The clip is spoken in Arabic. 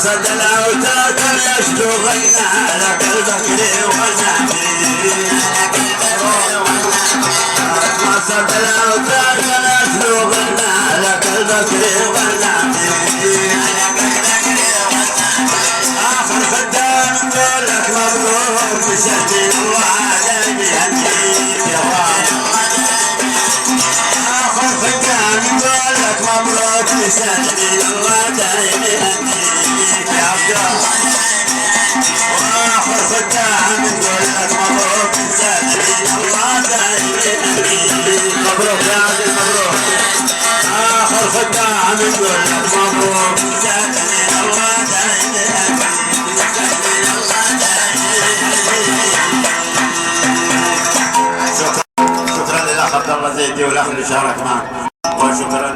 صد الأوتار كان يشتغلنا على قلبك لي ونعمي ما صد الأوتار كان يشتغلنا على قلبك لي ونعمي آخر خدام نقول لك مبروك بسجل الوعد بيهنيك يا آخر خدام نقول لك مبروك بسجل الوعد بيهنيك واخر ختام نقول لك مبروك سالمين الله دايمين مبروك يا عزيز مبروك اخر ختام نقول لك مبروك سالمين الله دايمين سالمين الله دايمين شكرا للاخ عبد الله زيدي والاخ اللي شارك معك وشكرا